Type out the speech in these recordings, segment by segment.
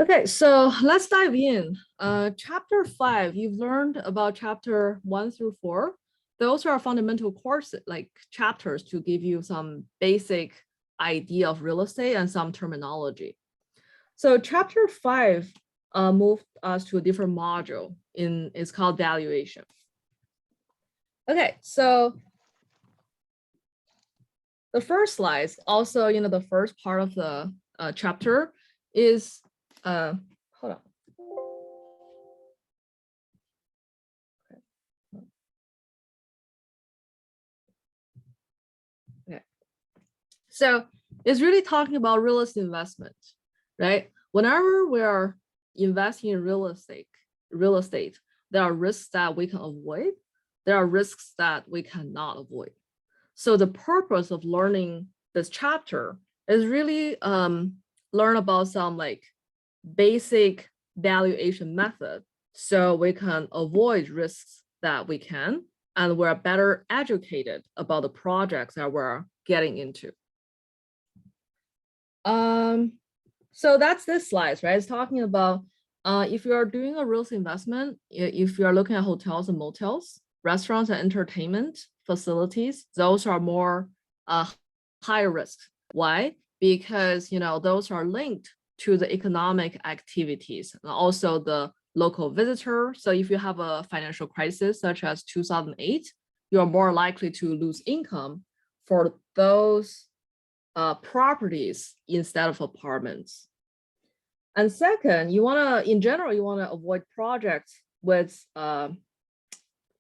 Okay, so let's dive in. Chapter 5, you've learned about chapter 1 through 4. Those are fundamental courses, like chapters to give you some basic idea of real estate and some terminology. So chapter 5 moved us to a different module. It's called valuation. Okay, so the first slide, also, the first part of the chapter is, hold on. Okay. So it's really talking about real estate investment, right? Whenever we are investing in real estate, there are risks that we can avoid. There are risks that we cannot avoid. So the purpose of learning this chapter is really learn about some like basic valuation method so we can avoid risks that we can, and we're better educated about the projects that we're getting into. So that's this slide, right? It's talking about if you're doing a real estate investment, if you're looking at hotels and motels, restaurants and entertainment facilities, those are more high risk. Why? Because those are linked to the economic activities and also the local visitor. So if you have a financial crisis such as 2008, you're more likely to lose income for those properties instead of apartments. And second, in general, you want to avoid projects with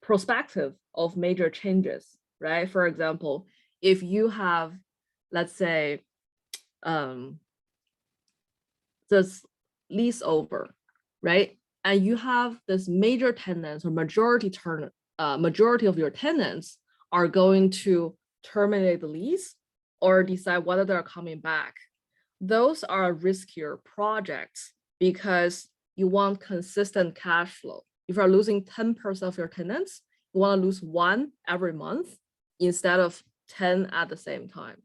perspective of major changes, right? For example, if you have, let's say, this lease over, right? And you have this major tenants or majority of your tenants are going to terminate the lease or decide whether they're coming back. Those are riskier projects because you want consistent cash flow. If you're losing 10% of your tenants, you want to lose one every month instead of 10 at the same time.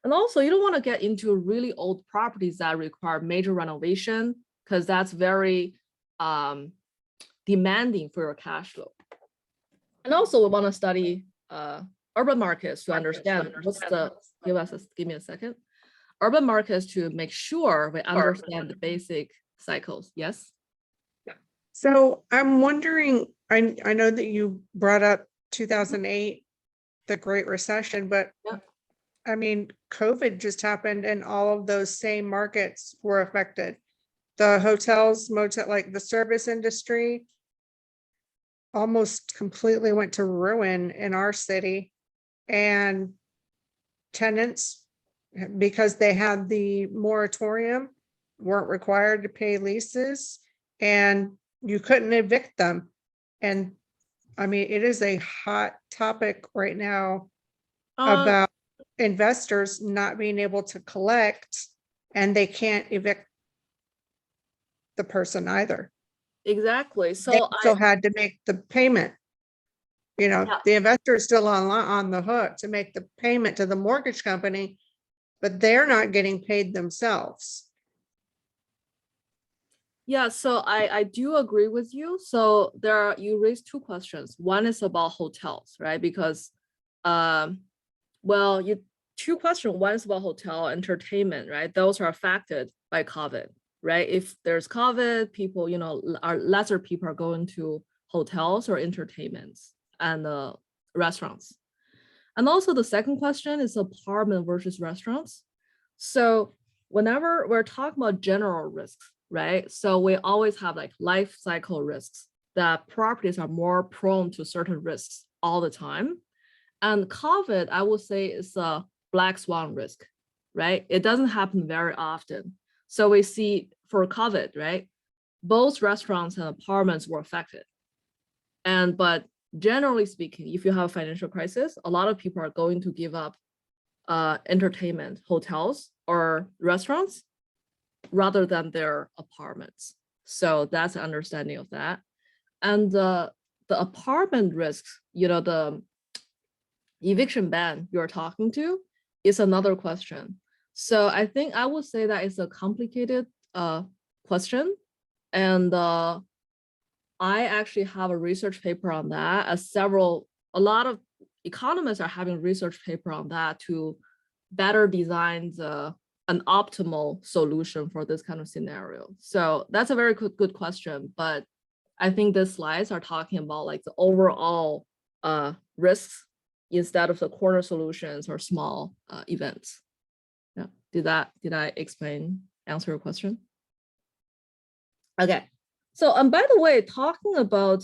And also, you don't want to get into really old properties that require major renovation because that's very demanding for your cash flow. And also, we want to study urban markets to understand give me a second. Urban markets to make sure we understand the basic cycles. Yes? So I'm wondering, I know that you brought up 2008, the Great Recession, but yeah. I mean, COVID just happened and all of those same markets were affected. The hotels, motel, like the service industry almost completely went to ruin in our city. And tenants, because they had the moratorium, weren't required to pay leases and you couldn't evict them. And I mean, it is a hot topic right now about investors not being able to collect and they can't evict the person either. Exactly. So they still had to make the payment. The investor is still on the hook to make the payment to the mortgage company, but they're not getting paid themselves. Yeah, so I do agree with you. So you raised two questions. One is about hotels, right? Because two questions. One is about hotel entertainment, right? Those are affected by COVID, right? If there's COVID, people, lesser people are going to hotels or entertainments and restaurants. And also the second question is apartment versus restaurants. So whenever we're talking about general risks, right? So we always have like life cycle risks that properties are more prone to certain risks all the time. And COVID, I would say, is a black swan risk, right? It doesn't happen very often. So we see for COVID, right? Both restaurants and apartments were affected. But generally speaking, if you have a financial crisis, a lot of people are going to give up entertainment, hotels, or restaurants rather than their apartments. So that's an understanding of that. And the apartment risks, the eviction ban you're talking to is another question. So I think I would say that it's a complicated question. And I actually have a research paper on that. A lot of economists are having research paper on that to better design an optimal solution for this kind of scenario. So that's a very good question, but I think the slides are talking about like the overall risks instead of the corner solutions or small events. Yeah, did I answer your question? Okay, so by the way, talking about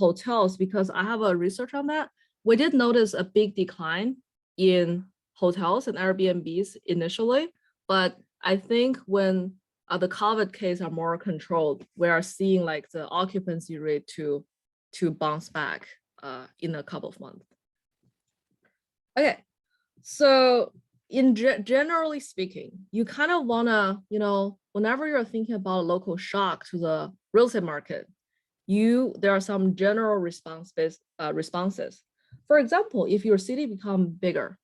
hotels, because I have a research on that, we did notice a big decline in hotels and Airbnbs initially, but I think when the COVID case are more controlled, we are seeing like the occupancy rate to bounce back in a couple of months. Okay, so generally speaking, you kind of wanna, whenever you're thinking about a local shock to the real estate market, there are some general responses. For example, if your city become bigger,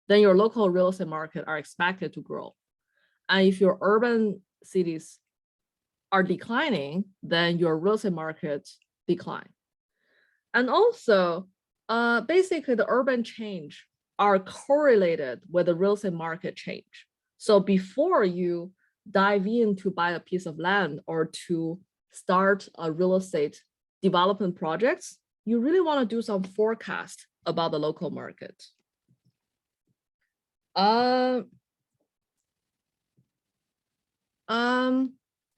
then your local real estate market are expected to grow. And if your urban cities are declining, then your real estate market decline. And also, basically the urban change are correlated with the real estate market change. So before you dive in to buy a piece of land or to start a real estate development projects, you really want to do some forecast about the local market.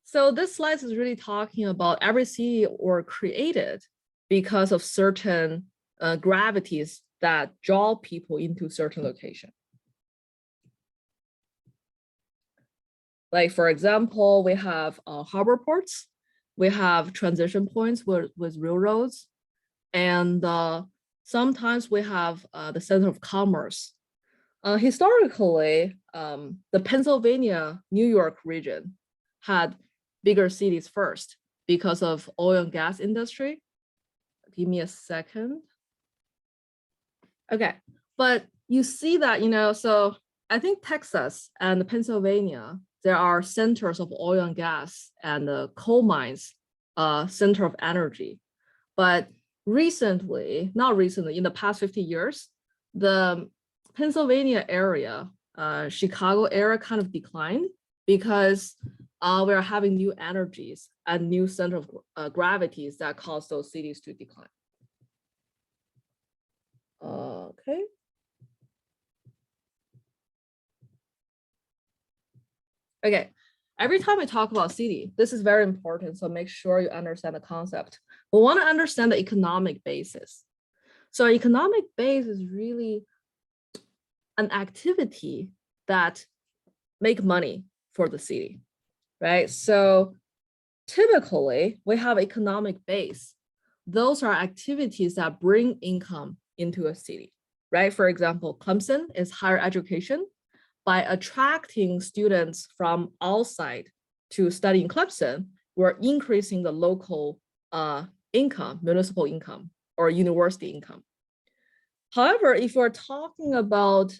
So this slide is really talking about every city were created because of certain gravities that draw people into certain location. Like for example, we have harbor ports, we have transition points with railroads, and sometimes we have the center of commerce. Historically, the Pennsylvania, New York region had bigger cities first because of oil and gas industry. Give me a second. Okay, but you see that, so I think Texas and Pennsylvania, there are centers of oil and gas and the coal mines, center of energy. But recently, not recently, in the past 50 years, the Pennsylvania area, Chicago area kind of declined because we're having new energies and new center of gravities that cause those cities to decline. Okay. Okay, every time we talk about city, this is very important, so make sure you understand the concept. We want to understand the economic basis. So economic base is really an activity that make money for the city, right? So typically we have economic base. Those are activities that bring income into a city, right? For example, Clemson is higher education. By attracting students from outside to study in Clemson, we're increasing the local income, municipal income, or university income. However, if we're talking about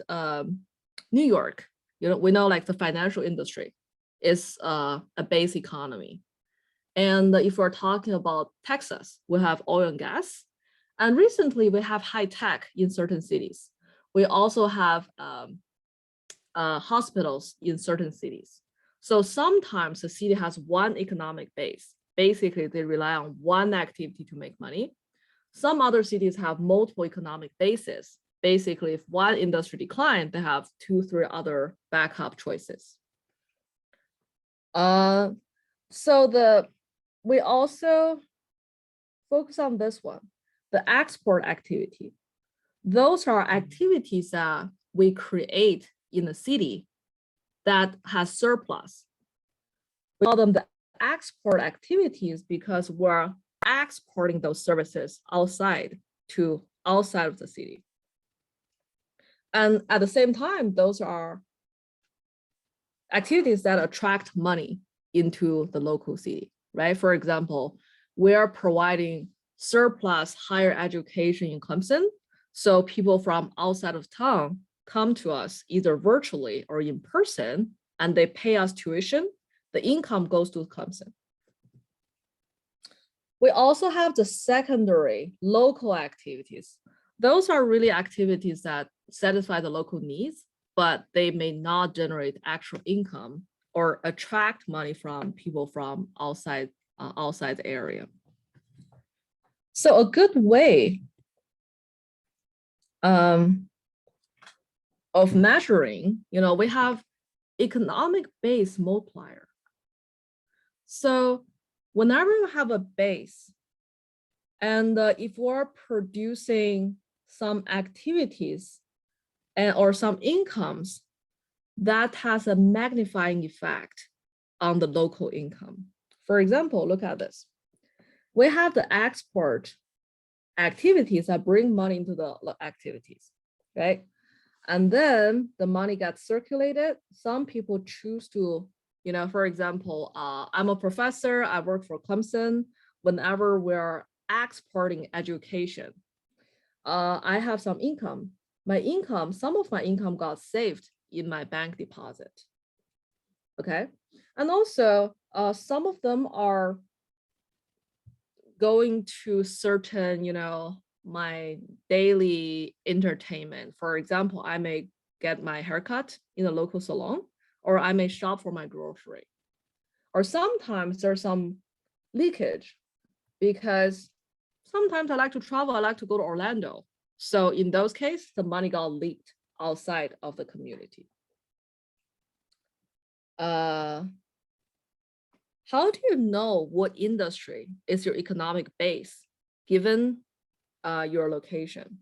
New York, we know like the financial industry is a base economy. And if we're talking about Texas, we have oil and gas. And recently we have high tech in certain cities. We also have hospitals in certain cities. So sometimes the city has one economic base. Basically, they rely on one activity to make money. Some other cities have multiple economic bases. Basically, if one industry declines, they have 2-3 other backup choices. We also focus on this one, the export activity. Those are activities that we create in a city that has surplus. We call them the export activities because we're exporting those services outside of the city. And at the same time, those are activities that attract money into the local city, right? For example, we are providing surplus higher education in Clemson. So people from outside of town come to us either virtually or in person, and they pay us tuition. the income goes to Clemson. We also have the secondary local activities. Those are really activities that satisfy the local needs, but they may not generate actual income or attract money from people from outside the area. So a good way of measuring, we have economic base multiplier. So whenever you have a base, and if we're producing some activities or some incomes, that has a magnifying effect on the local income. For example, look at this. We have the export activities that bring money into the activities, right? And then the money gets circulated. Some people choose to, for example, I'm a professor, I work for Clemson. Whenever we're exporting education, I have some income. Some of my income got saved in my bank deposit. Okay. And also some of them are going to certain, my daily entertainment. For example, I may get my haircut in a local salon, or I may shop for my grocery. Or sometimes there's some leakage because sometimes I like to travel, I like to go to Orlando. So in those cases, the money got leaked outside of the community. How do you know what industry is your economic base given your location?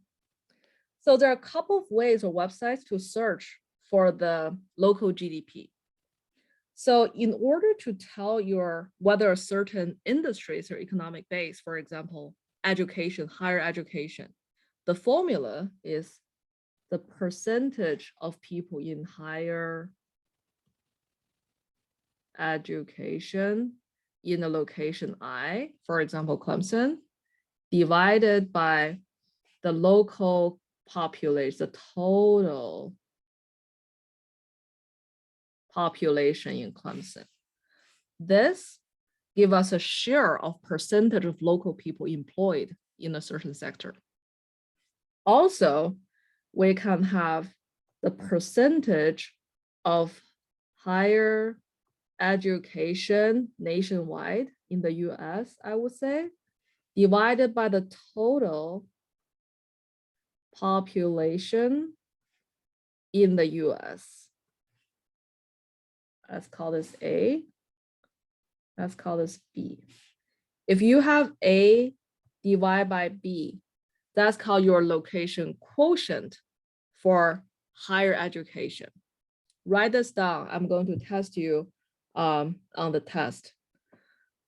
So there are a couple of ways or websites to search for the local GDP. So in order to tell whether a certain industry is your economic base, for example, education, higher education, the formula is the percentage of people in higher education in a location I, for example, Clemson, divided by the local population, the total population in Clemson. This gives us a share of percentage of local people employed in a certain sector. Also, we can have the percentage of higher education nationwide in the US, I would say, divided by the total population in the US. Let's call this A. Let's call this B. If you have A divided by B, that's called your location quotient for higher education. Write this down. I'm going to test you on the test.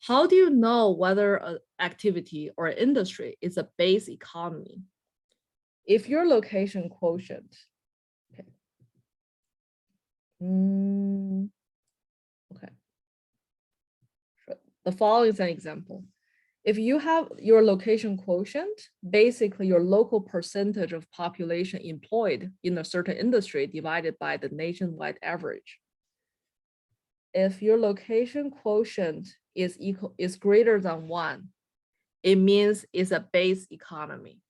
How do you know whether an activity or industry is a base economy? If your location quotient, okay. Okay. The following is an example. If you have your location quotient, basically your local percentage of population employed in a certain industry divided by the nationwide average. If your location quotient is greater than 1, it means it's a base economy.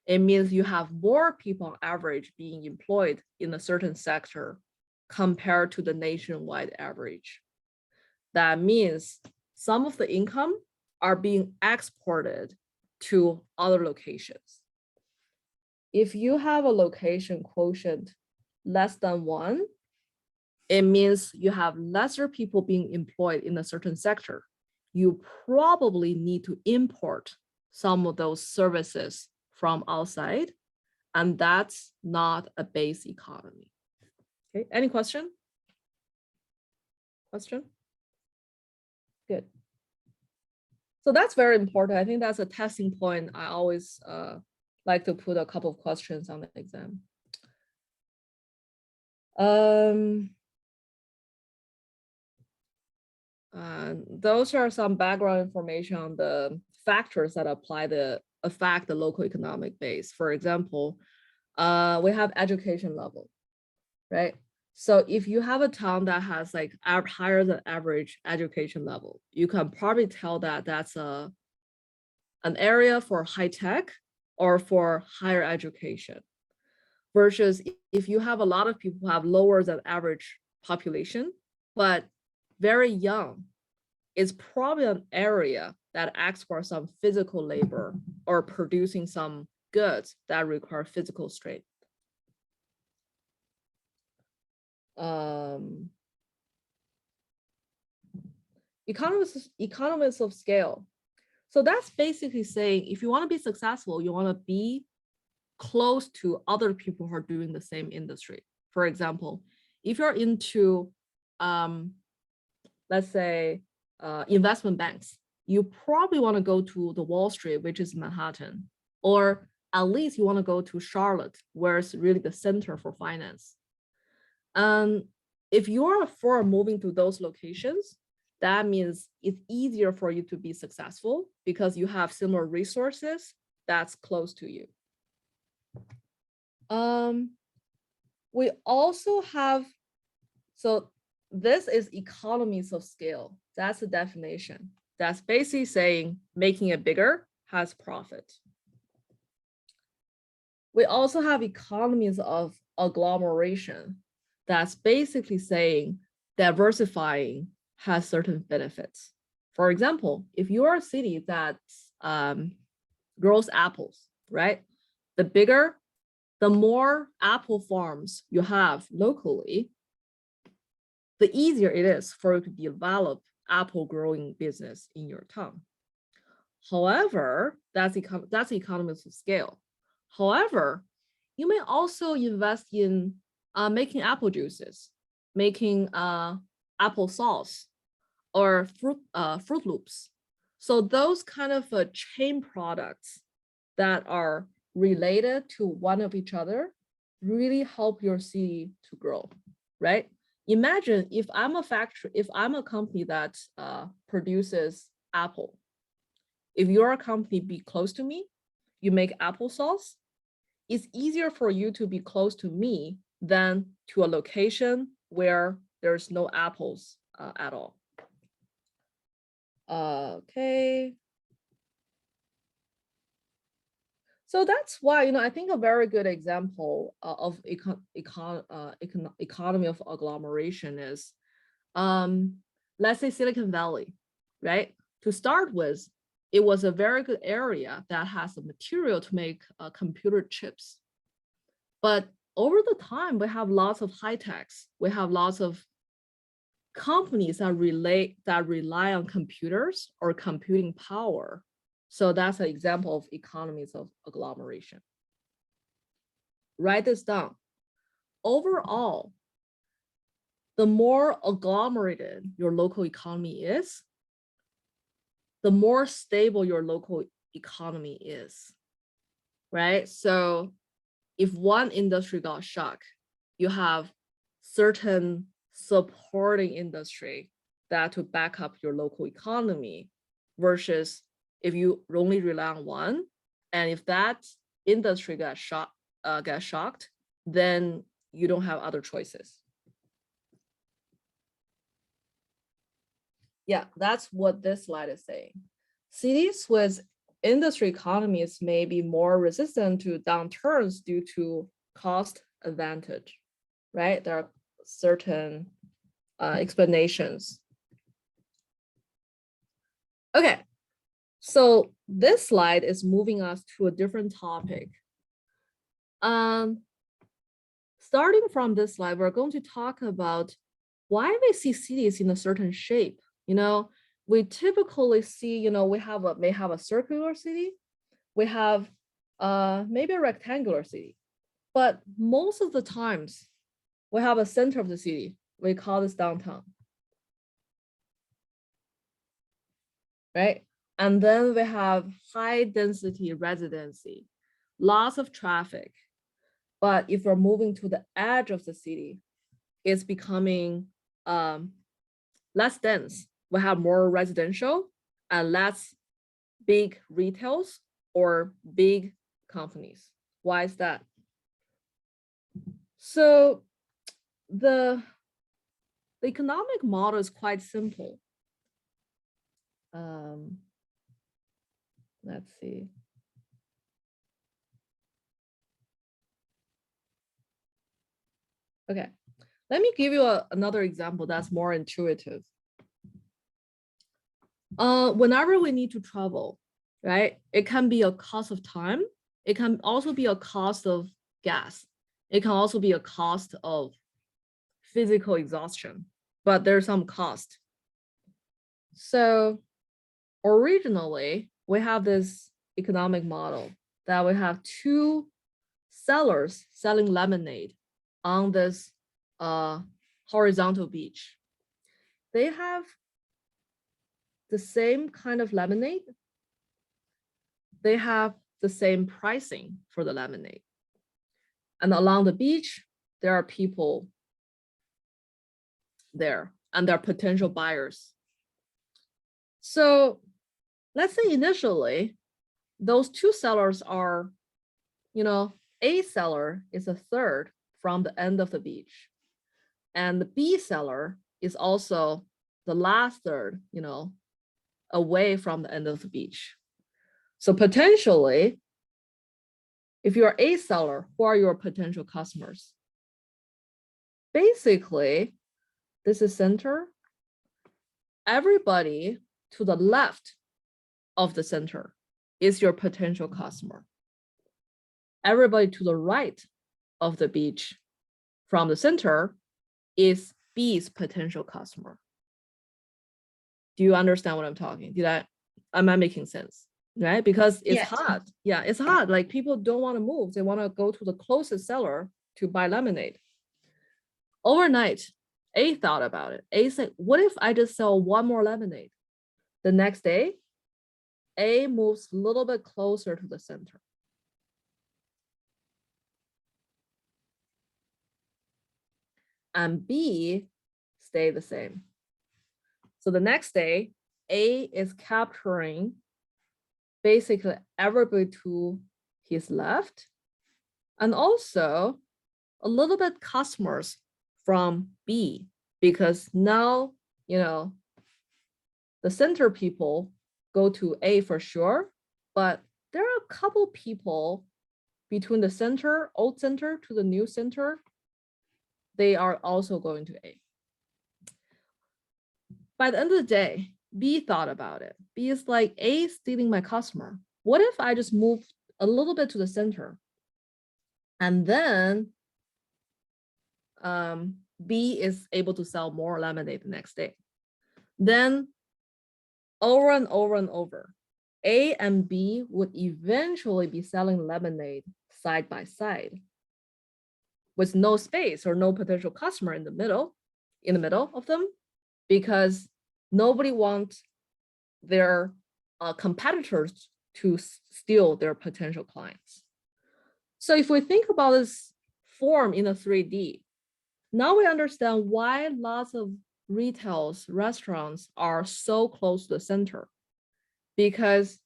It means you have more people on average being employed in a certain sector compared to the nationwide average. That means some of the income are being exported to other locations. If you have a location quotient less than 1, it means you have lesser people being employed in a certain sector. You probably need to import some of those services from outside, and that's not a base economy. Okay, any question? Question? Good. So that's very important. I think that's a testing point. I always like to put a couple of questions on the exam. Those are some background information on the factors that affect the local economic base. For example, we have education level, right? So if you have a town that has like higher than average education level, you can probably tell that that's an area for high tech or for higher education. Versus if you have a lot of people who have lower than average population, but very young, it's probably an area that asks for some physical labor or producing some goods that require physical strength. Economists of scale. So that's basically saying if you want to be successful, you want to be close to other people who are doing the same industry. For example, if you're into, let's say, investment banks, you probably want to go to the Wall Street, which is Manhattan, or at least you want to go to Charlotte, where it's really the center for finance. If you're for moving to those locations, that means it's easier for you to be successful because you have similar resources that's close to you. We also have, so this is economies of scale. That's the definition. That's basically saying making it bigger has profit. We also have economies of agglomeration. That's basically saying diversifying has certain benefits. For example, if you are a city that grows apples, right? The more apple farms you have locally, the easier it is for you to develop apple growing business in your town. However, that's economies of scale. However, you may also invest in making apple juices, making apple sauce, or Fruit Loops. So those kind of chain products that are related to one of each other really help your city to grow, right? Imagine if I'm a factory, if I'm a company that produces apple, if you're a company be close to me, you make applesauce, it's easier for you to be close to me than to a location where there's no apples at all. Okay. So that's why, I think a very good example of economy of agglomeration is, let's say Silicon Valley, right? To start with, it was a very good area that has the material to make computer chips. But over the time, we have lots of high techs. We have lots of companies that rely on computers or computing power. So that's an example of economies of agglomeration. Write this down. Overall, the more agglomerated your local economy is, the more stable your local economy is, right? So if one industry got shocked, you have certain supporting industry that to back up your local economy, versus if you only rely on one, and if that industry gets shocked, then you don't have other choices. Yeah, that's what this slide is saying. Cities with industry economies may be more resistant to downturns due to cost advantage, right? There are certain explanations. Okay, so this slide is moving us to a different topic. Starting from this slide, we're going to talk about why we see cities in a certain shape. We typically see, we may have a circular city, we have maybe a rectangular city, but most of the times we have a center of the city. We call this downtown, right? And then we have high density residency, lots of traffic. But if we're moving to the edge of the city, it's becoming less dense. We have more residential and less big retails or big companies. Why is that? So the economic model is quite simple. Let's see. Okay, let me give you another example that's more intuitive. Whenever we need to travel, right? It can be a cost of time. It can also be a cost of gas. It can also be a cost of physical exhaustion, but there's some cost. So originally, we have this economic model that we have two sellers selling lemonade on this horizontal beach. They have the same kind of lemonade. They have the same pricing for the lemonade. And along the beach, there are people there and there are potential buyers. So let's say initially, those two sellers are, A seller is a third from the end of the beach. And the B seller is also the last third, away from the end of the beach. So potentially, if you're a seller, who are your potential customers? Basically, this is center. Everybody to the left of the center is your potential customer. Everybody to the right of the beach from the center is B's potential customer. Do you understand what I'm talking? Am I making sense? Right? Because it's hard. Yeah, it's hard. Like people don't want to move. They want to go to the closest seller to buy lemonade. Overnight, A thought about it. A said, what if I just sell one more lemonade? The next day, A moves a little bit closer to the center. And B stay the same. So the next day, A is capturing basically everybody to his left, and also a little bit customers from B, because now, the center people go to A for sure, but there are a couple people between the center, old center to the new center, they are also going to A. By the end of the day, B thought about it. B is like, A is stealing my customer. What if I just move a little bit to the center? And then B is able to sell more lemonade the next day. Then over and over and over, A and B would eventually be selling lemonade side by side with no space or no potential customer in the middle of them, because nobody wants their competitors to steal their potential clients. So if we think about this form in a 3D, now we understand why lots of retails, restaurants are so close to the center. Because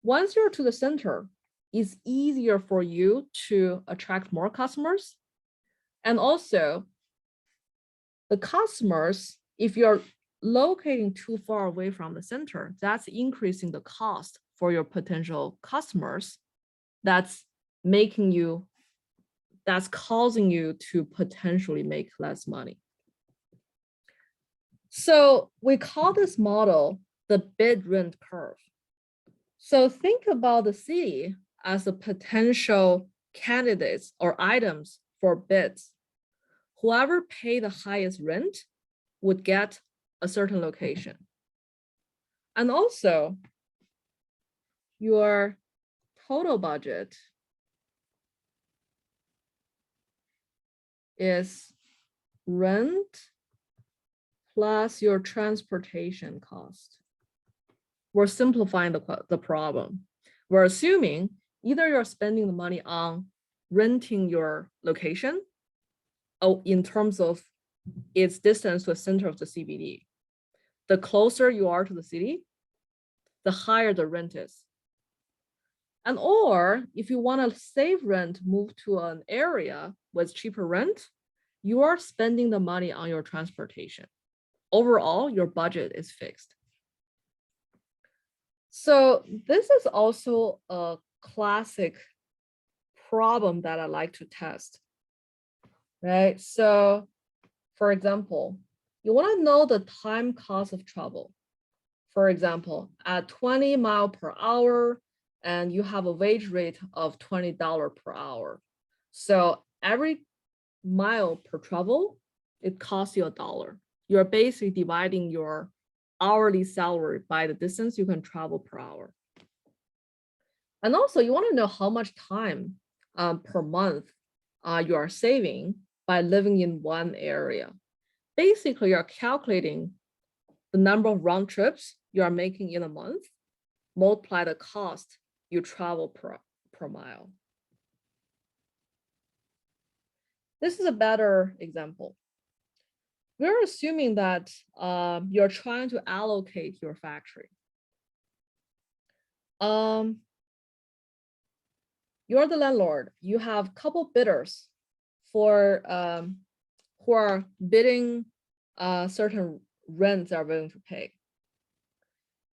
once you're to the center, it's easier for you to attract more customers. And also, the customers, if you're locating too far away from the center, that's increasing the cost for your potential customers. That's causing you to potentially make less money. So we call this model the bid rent curve. So think about the city as a potential candidates or items for bids. Whoever paid the highest rent would get a certain location. And also, your total budget is rent plus your transportation cost. We're simplifying the problem. We're assuming either you're spending the money on renting your location, or in terms of its distance to the center of the CBD. The closer you are to the city, the higher the rent is. And or if you want to save rent, move to an area with cheaper rent, you are spending the money on your transportation. Overall, your budget is fixed. So this is also a classic problem that I like to test, right? So for example, you want to know the time cost of travel. For example, at 20 miles per hour, and you have a wage rate of $20 per hour. So every mile per travel, it costs you $1. You're basically dividing your hourly salary by the distance you can travel per hour. And also you want to know how much time per month you are saving by living in one area. Basically, you're calculating the number of round trips you are making in a month, multiply the cost you travel per mile. This is a better example. We're assuming that you're trying to allocate your factory. You're the landlord. You have a couple bidders for who are bidding certain rents are willing to pay.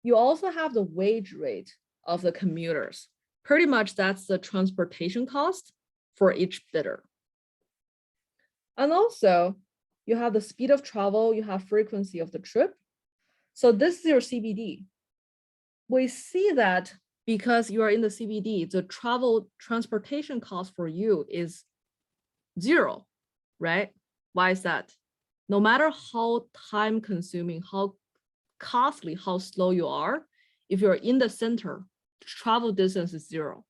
You also have the wage rate of the commuters. Pretty much that's the transportation cost for each bidder. And also you have the speed of travel, you have frequency of the trip. So this is your CBD. We see that because you are in the CBD, the transportation cost for you is 0, right? Why is that? No matter how time consuming, how costly, how slow you are, if you're in the center, travel distance is 0.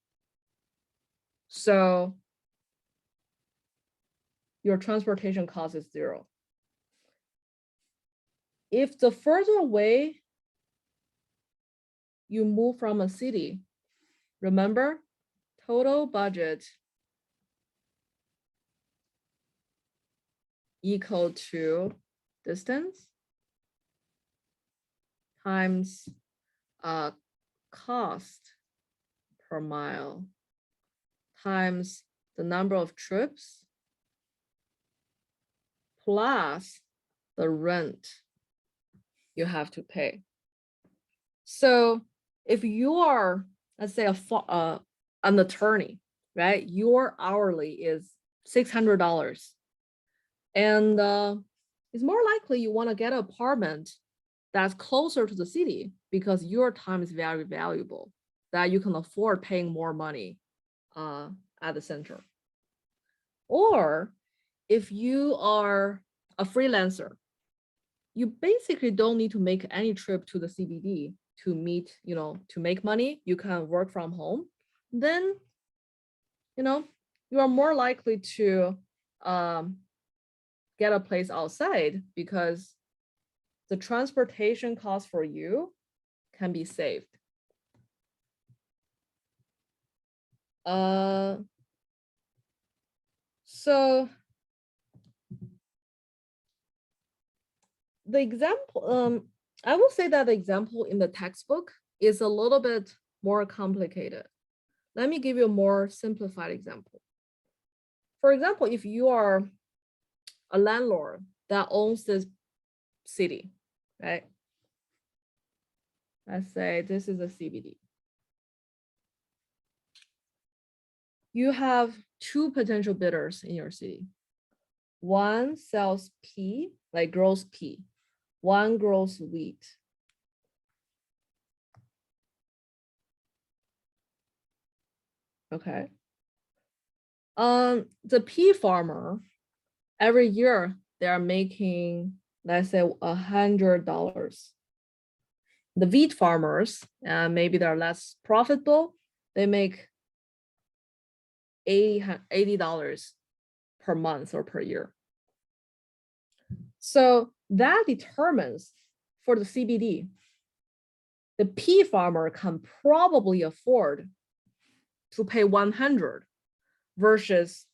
So your transportation cost is 0. If the further away you move from a city, remember, total budget equal to distance times cost per mile times the number of trips plus the rent you have to pay. So if you are, let's say, an attorney, right? Your hourly is $600. And it's more likely you want to get an apartment that's closer to the city because your time is very valuable, that you can afford paying more money at the center. Or if you are a freelancer, you basically don't need to make any trip to the CBD to meet, to make money. You can work from home. Then, you are more likely to get a place outside because the transportation cost for you can be saved. So the example, I will say that the example in the textbook is a little bit more complicated. Let me give you a more simplified example. For example, if you are a landlord that owns this city, right? Let's say this is a CBD. You have 2 potential bidders in your city. One sells pea, like grows pea. One grows wheat. Okay. The pea farmer, every year they are making, let's say, $100. The wheat farmers, maybe they're less profitable. They make $80 per month or per year. So that determines for the CBD, the pea farmer can probably afford to pay 100 versus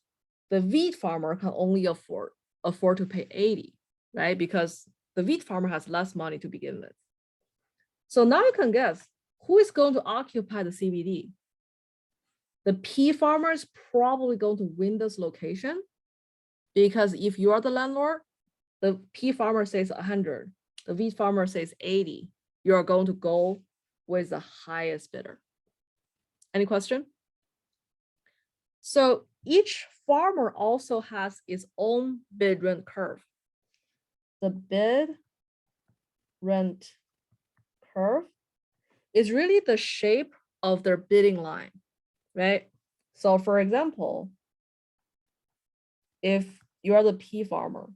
the wheat farmer can only afford to pay 80, right? Because the wheat farmer has less money to begin with. So now you can guess who is going to occupy the CBD. The pea farmer is probably going to win this location Because if you are the landlord, the P farmer says 100, the V farmer says 80, you're going to go with the highest bidder. Any question? So each farmer also has its own bid rent curve. The bid rent curve is really the shape of their bidding line, right? So for example, if you are the P farmer,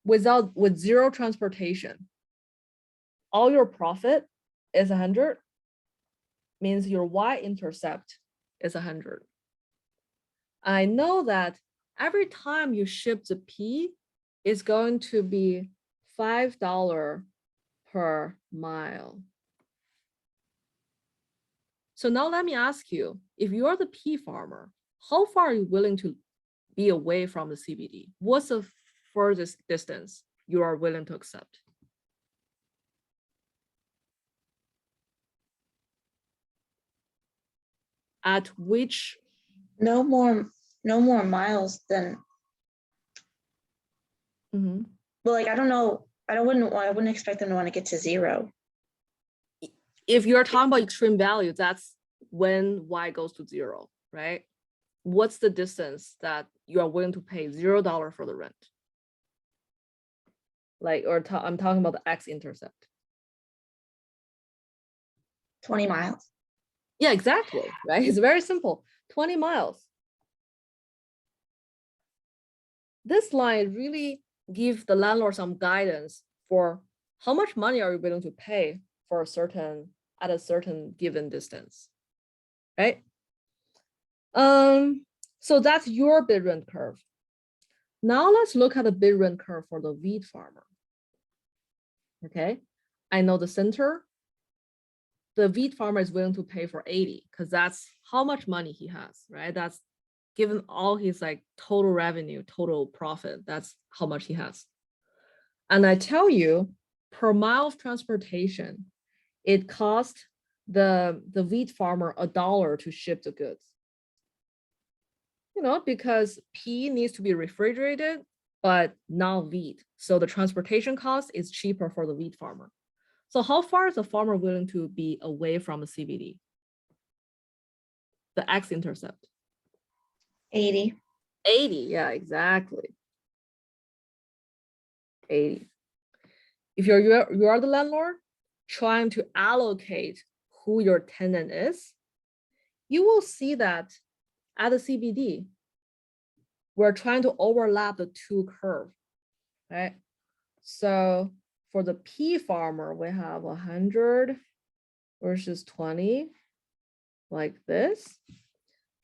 with zero transportation, all your profit is 100, means your y-intercept is 100. I know that every time you ship the P, it's going to be $5 per mile. So now let me ask you, if you're the P farmer, how far are you willing to be away from the CBD? What's the furthest distance you are willing to accept? At which? No more miles than, Mhm. well, like, I don't know, I wouldn't expect them to want to get to 0. If you're talking about extreme value, that's when y goes to 0, right? What's the distance that you are willing to pay $0 for the rent? Like, I'm talking about the x-intercept. 20 miles. Yeah, exactly, right? It's very simple, 20 miles. This line really gives the landlord some guidance for how much money are you willing to pay for at a certain given distance, right? So that's your bid rent curve. Now let's look at the bid rent curve for the wheat farmer. Okay, I know the center. The wheat farmer is willing to pay for 80 because that's how much money he has, right? That's given all his like total revenue, total profit, that's how much he has. And I tell you, per mile of transportation, it cost the wheat farmer $1 to ship the goods. You know, because P needs to be refrigerated, but not wheat. So the transportation cost is cheaper for the wheat farmer. So how far is the farmer willing to be away from the CBD? The x-intercept. 80. 80, yeah, exactly. 80. If you are the landlord trying to allocate who your tenant is, you will see that at the CBD, we're trying to overlap the two curves, right? So for the P farmer, we have 100 versus 20, like this.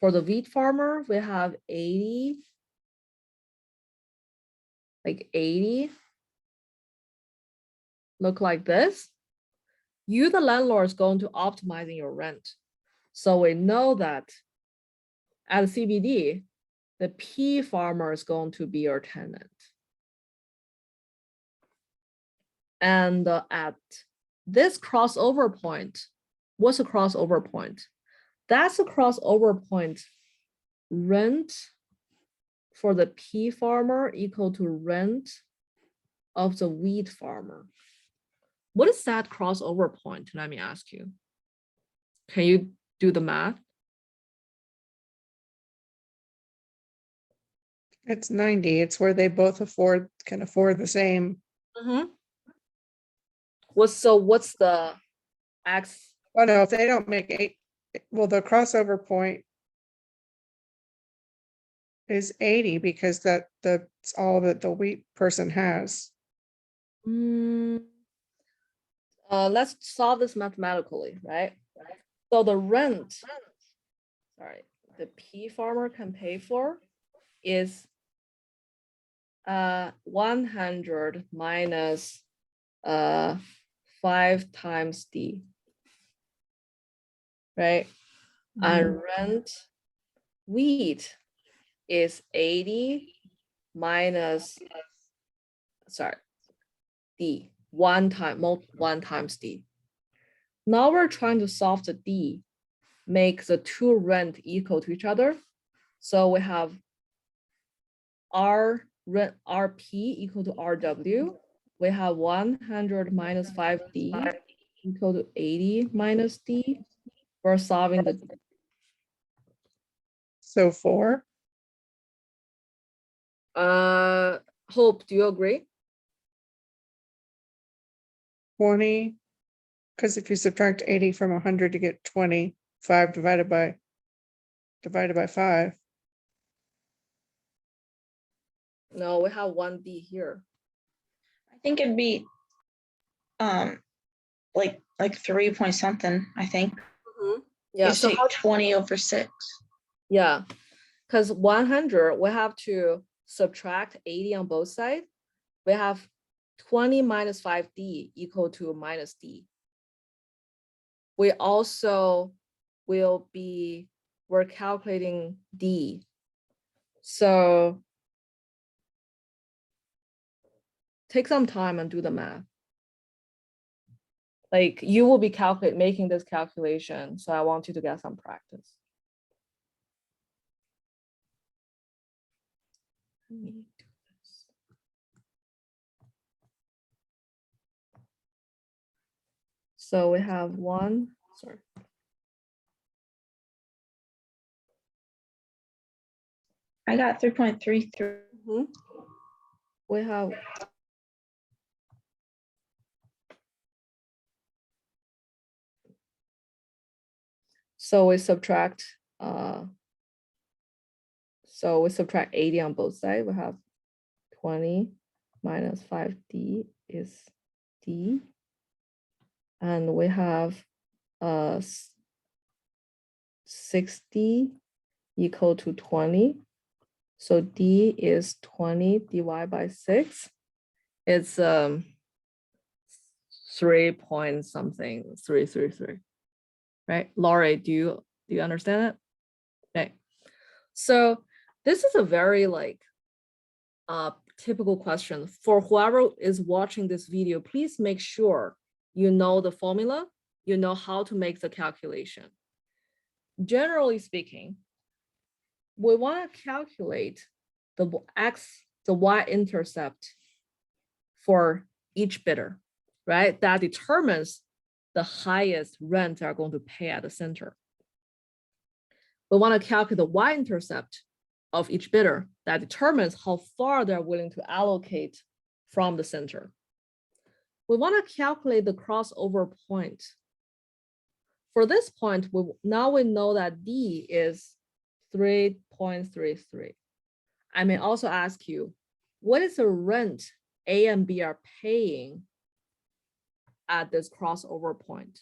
For the wheat farmer, we have 80, like 80, look like this. You, the landlord, is going to optimizing your rent. So we know that at CBD, the P farmer is going to be your tenant. And at this crossover point, what's a crossover point? That's a crossover point. Rent for the P farmer equal to rent of the wheat farmer. What is that crossover point? Let me ask you. Can you do the math? It's 90. It's where they both can afford the same. What's the X? Oh no, if they don't make 8, well, the crossover point is 80 because that's all that the wheat person has. Let's solve this mathematically, right? So the rent, sorry, the P farmer can pay for is 100 minus 5 times D, right? And rent wheat is 80 minus, sorry, D, 1 times D. Now we're trying to solve the D, make the two rent equal to each other. So we have RP equal to RW. We have 100 minus 5D equal to 80 minus D. We're solving the So 4, Hope, do you agree? 20, because if you subtract 80 from 100 to get 20, 5 divided by 5. No, we have 1D here. I think it'd be, like 3 point something, I think. Yeah, Just so take how 20 over 6. yeah, because 100, we have to subtract 80 on both sides. We have 20 minus 5D equal to minus D. We also we're calculating D. So take some time and do the math. Like you will be making this calculation. So I want you to get some practice. Let me do this. So we have sorry. I got 3.33. We have so we subtract 80 on both sides. We have 20 minus 5D is D. And we have 60 equal to 20. So D is 20 divided by 6. It's 3 point something, 333. Right? Laurie, do you understand it? Okay. So this is a very typical question. For whoever is watching this video, please make sure you know the formula, you know how to make the calculation. Generally speaking, we want to calculate the y-intercept for each bidder, right? That determines the highest rent they're going to pay at the center. We want to calculate the y-intercept of each bidder that determines how far they're willing to allocate from the center. We want to calculate the crossover point. For this point, now we know that D is 3.33. I may also ask you, what is the rent A and B are paying at this crossover point,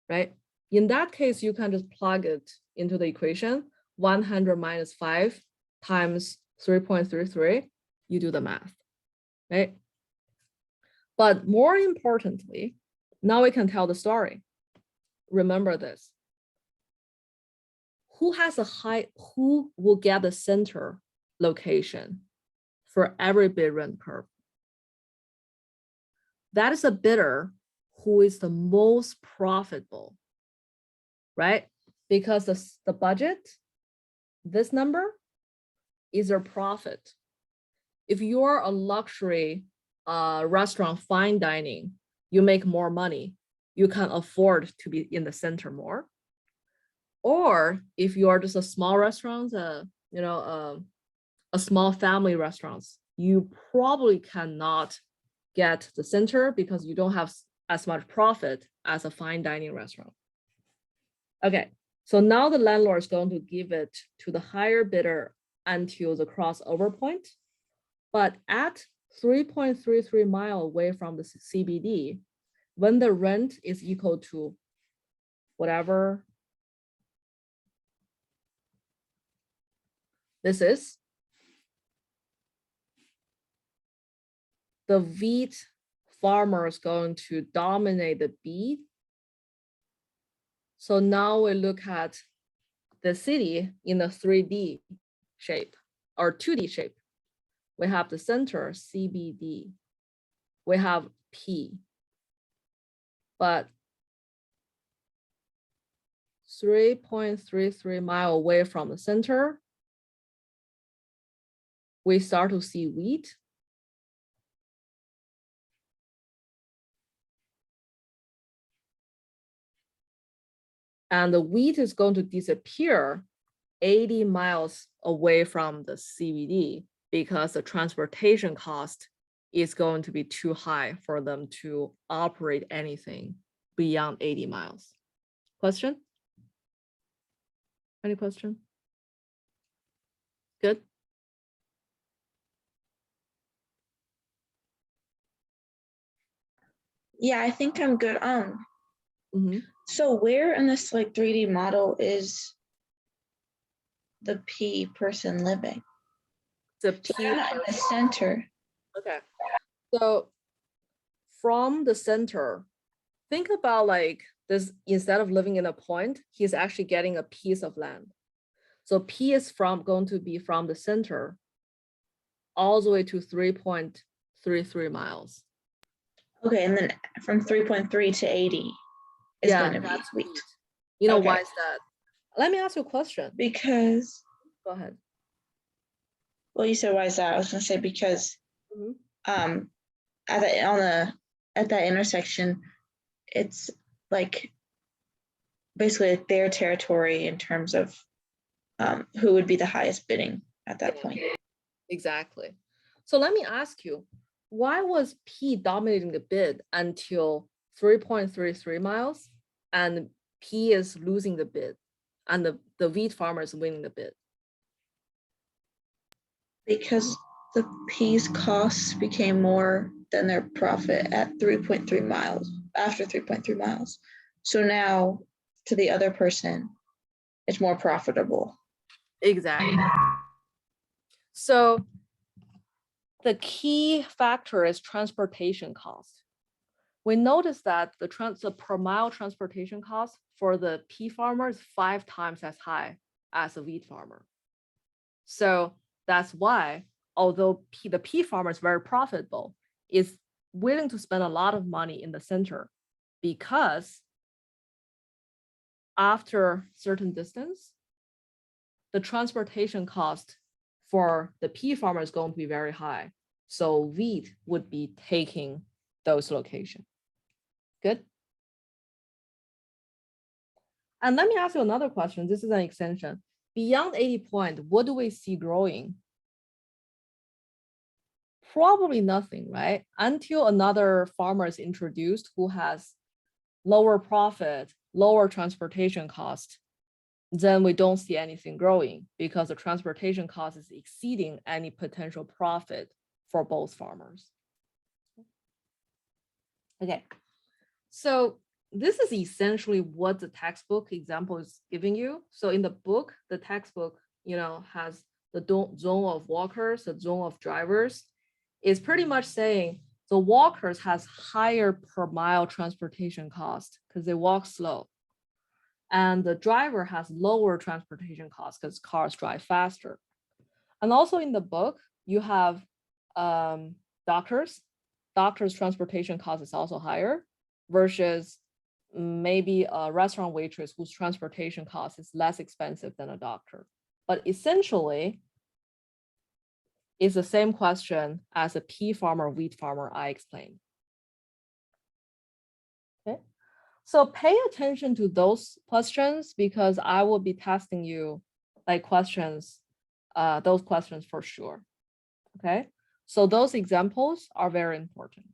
right? In that case, you can just plug it into the equation, 100 minus 5 times 3.33, you do the math, right? But more importantly, now we can tell the story. Remember this. Who will get the center location for every bid rent curve? That is a bidder who is the most profitable, right? Because the budget, this number is your profit. If you're a luxury restaurant, fine dining, you make more money, you can afford to be in the center more. Or if you are just a small restaurant, a small family restaurants, you probably cannot get the center because you don't have as much profit as a fine dining restaurant. Okay, so now the landlord is going to give it to the higher bidder until the crossover point. But at 3.33 miles away from the CBD, when the rent is equal to whatever this is, the wheat farmer is going to dominate the B. So now we look at the city in a 3D shape or 2D shape. We have the center CBD. We have P. But 3.33 miles away from the center, we start to see wheat. And the wheat is going to disappear 80 miles away from the CBD because the transportation cost is going to be too high for them to operate anything beyond 80 miles. Question? Any question? Good. Yeah, I think I'm good. Mhm. So where in this like 3D model is the P person living? The So P they're not in the center. Okay. So from the center, think about like this, instead of living in a point, he's actually getting a piece of land. So P is going to be from the center all the way to 3.33 miles. Okay, and then from 3.3 to 80 is Yeah, going to be that's wheat. wheat. You know, Okay. why is that? Let me ask you a question. Because, Go ahead. well, you said why is that? I was going to say because Mhm. at that intersection, it's like basically their territory in terms of who would be the highest bidding at that point. Exactly. So let me ask you, why was P dominating the bid until 3.33 miles and P is losing the bid and the wheat farmer is winning the bid? Because the P's costs became more than their profit at 3.3 miles, after 3.3 miles. So now to the other person, it's more profitable. Exactly. So the key factor is transportation cost. We noticed that the per mile transportation cost for the P farmer is 5 times as high as a wheat farmer. So that's why, although the P farmer is very profitable, is willing to spend a lot of money in the center, because after certain distance, the transportation cost for the P farmer is going to be very high. So wheat would be taking those locations. Good. And let me ask you another question. This is an extension. Beyond 80 point, what do we see growing? Probably nothing, right? Until another farmer is introduced who has lower profit, lower transportation cost, then we don't see anything growing because the transportation cost is exceeding any potential profit for both farmers. Okay, so this is essentially what the textbook example is giving you. So in the book, the textbook, has the zone of walkers, the zone of drivers, is pretty much saying the walkers has higher per mile transportation cost because they walk slow. And the driver has lower transportation costs because cars drive faster. And also in the book, you have doctors. Doctors' transportation cost is also higher versus maybe a restaurant waitress whose transportation cost is less expensive than a doctor. But essentially, it's the same question as a pea farmer, wheat farmer I explained. Okay, so pay attention to those questions because I will be testing you like questions, those questions for sure. Okay, so those examples are very important.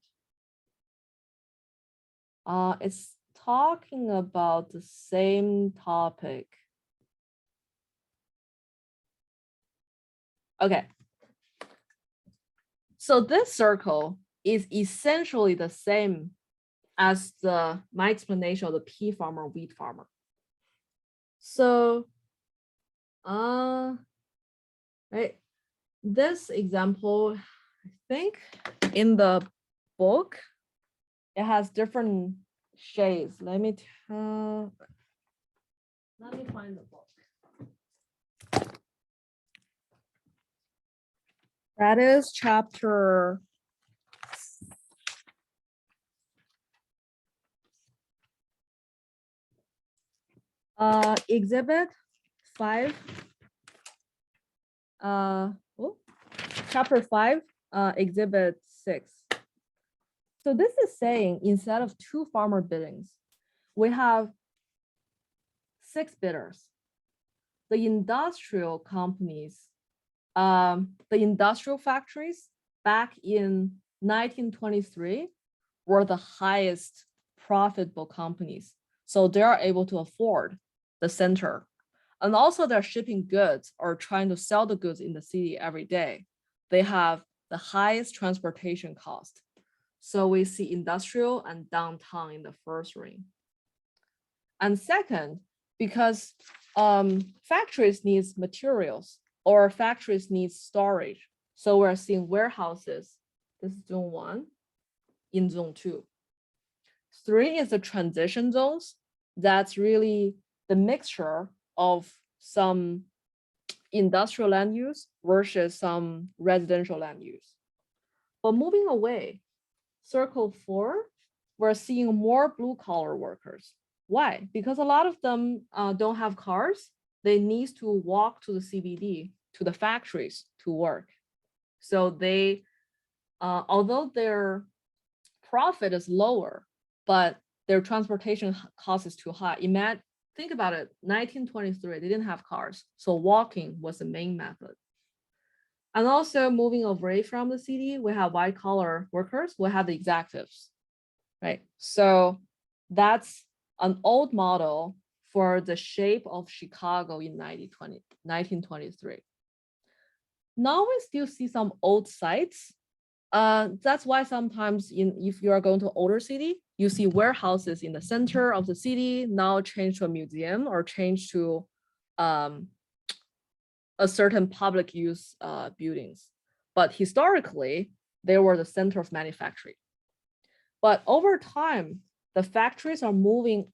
It's talking about the same topic. Okay. So this circle is essentially the same as my explanation of the pea farmer, wheat farmer. So, right, this example, I think in the book, it has different shades. Let me find the book. That is chapter exhibit 5. chapter 5, exhibit 6. So this is saying instead of 2 farmer biddings, we have 6 bidders. The industrial companies, the industrial factories back in 1923 were the highest profitable companies. So they are able to afford the center. And also they're shipping goods or trying to sell the goods in the city every day. They have the highest transportation cost. So we see industrial and downtown in the first ring. And second, because factories needs materials or factories need storage. So we're seeing warehouses. This is zone 1 in zone 2. 3 is the transition zones. That's really the mixture of some industrial land use versus some residential land use. But moving away, circle 4, we're seeing more blue collar workers. Why? Because a lot of them don't have cars. They need to walk to the CBD, to the factories to work. So they, although their profit is lower, but their transportation cost is too high. Think about it, 1923, they didn't have cars. So walking was the main method. And also moving away from the city, we have white collar workers, we have the executives, right? So that's an old model for the shape of Chicago in 1923. Now we still see some old sites. That's why sometimes if you are going to older city, you see warehouses in the center of the city now change to a museum or change to a certain public use buildings. But historically, they were the center of manufacturing. But over time, the factories are moving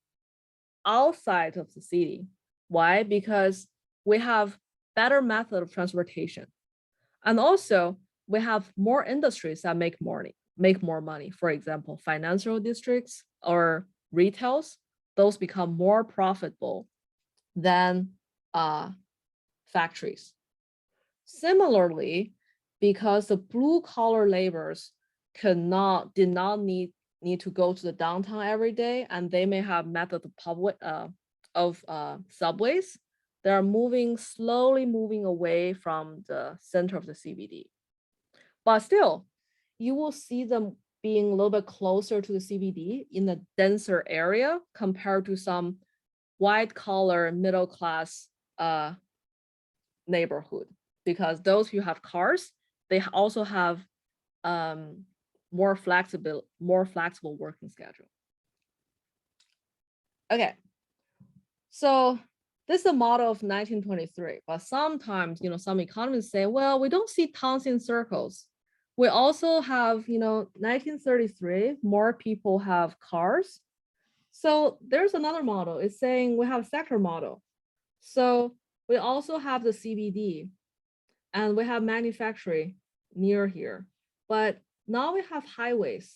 outside of the city. Why? Because we have better method of transportation. And also we have more industries that make more money. For example, financial districts or retails, those become more profitable than factories. Similarly, because the blue collar laborers did not need to go to the downtown every day, and they may have method of subways, they are slowly moving away from the center of the CBD. But still, you will see them being a little bit closer to the CBD in a denser area compared to some white collar middle class neighborhood, because those who have cars, they also have more flexible working schedule. Okay, so this is a model of 1923, but sometimes, some economists say, well, we don't see towns in circles. We also have, 1933, more people have cars. So there's another model. It's saying we have a sector model. So we also have the CBD and we have manufacturing near here, but now we have highways.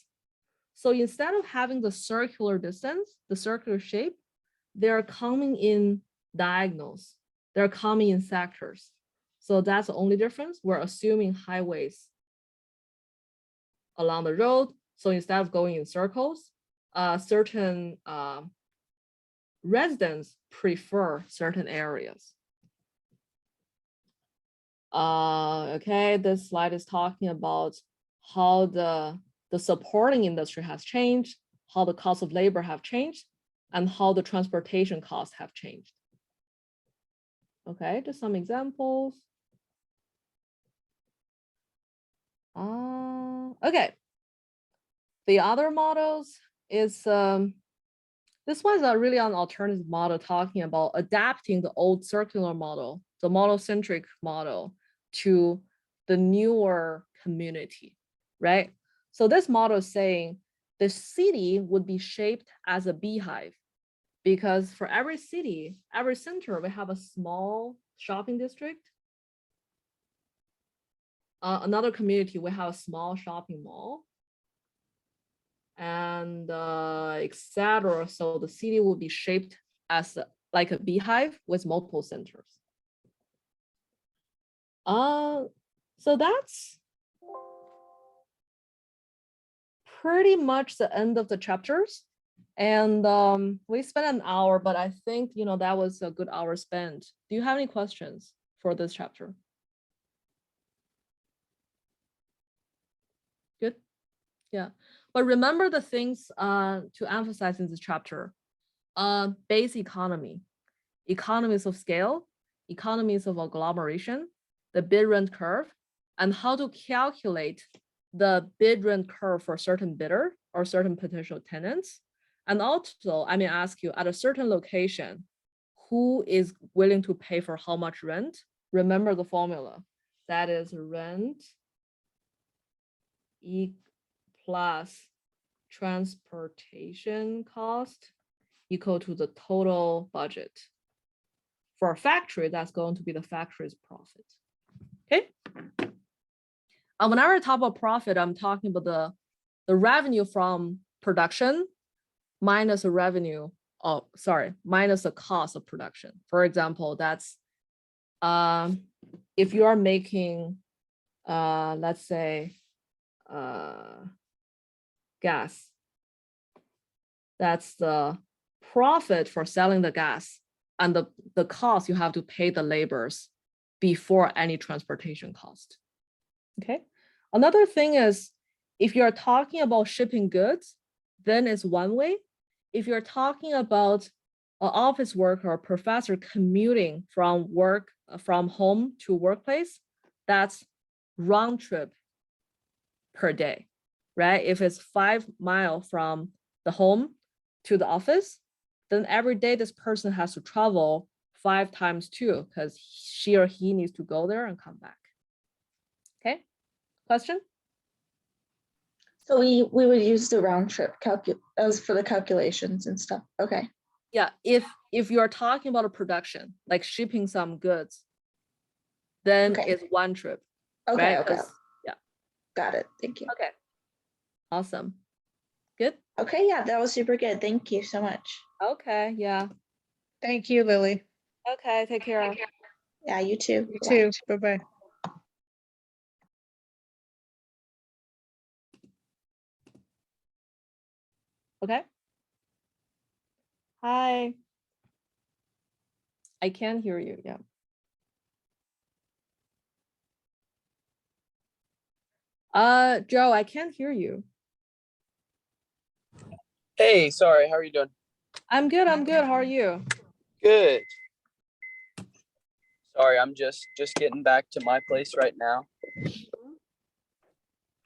So instead of having the circular distance, the circular shape, they're coming in diagonals. They're coming in sectors. So that's the only difference. We're assuming highways along the road. So instead of going in circles, certain residents prefer certain areas. Okay, this slide is talking about how the supporting industry has changed, how the cost of labor have changed, and how the transportation costs have changed. Okay, just some examples. Okay, the other models is, this one's really an alternative model talking about adapting the old circular model, the monocentric model, to the newer community, right? So this model is saying the city would be shaped as a beehive, because for every city, every center, we have a small shopping district. Another community, we have a small shopping mall, and etc. So the city will be shaped as like a beehive with multiple centers. So that's pretty much the end of the chapters. And we spent an hour, but I think, that was a good hour spent. Do you have any questions for this chapter? Good. Yeah. But remember the things to emphasize in this chapter. Base economy, economies of scale, economies of agglomeration, the bid rent curve, and how to calculate the bid rent curve for a certain bidder or certain potential tenants. And also, I may ask you, at a certain location, who is willing to pay for how much rent? Remember the formula. That is rent plus transportation cost equal to the total budget. For a factory, that's going to be the factory's profit. Okay. Whenever I talk about profit, I'm talking about the revenue from production minus the revenue, minus the cost of production. For example, that's if you are making, let's say, gas, that's the profit for selling the gas and the cost you have to pay the laborers before any transportation cost. Okay. Another thing is, if you're talking about shipping goods, then it's one way. If you're talking about an office worker or professor commuting from home to workplace, that's round trip per day, right? If it's 5 miles from the home to the office, then every day this person has to travel 5 times 2 because she or he needs to go there and come back. Okay, question? So we would use the round trip as for the calculations and stuff. Okay. Yeah, if you're talking about a production, like shipping some goods, then Okay. it's one trip. Okay. Right? Okay. Yeah. Got it. Thank you. Okay. Awesome. Good. Okay. Yeah, that was super good. Thank you so much. Okay. Yeah. Thank you, Lily. Okay. Take care. Yeah, you too. You Bye. too. Bye-bye. Okay. Hi. I can hear you. Yeah. Joe, I can't hear you. Hey, sorry, how are you doing? I'm good. I'm good. How are you? Good. Sorry, I'm just getting back to my place right now.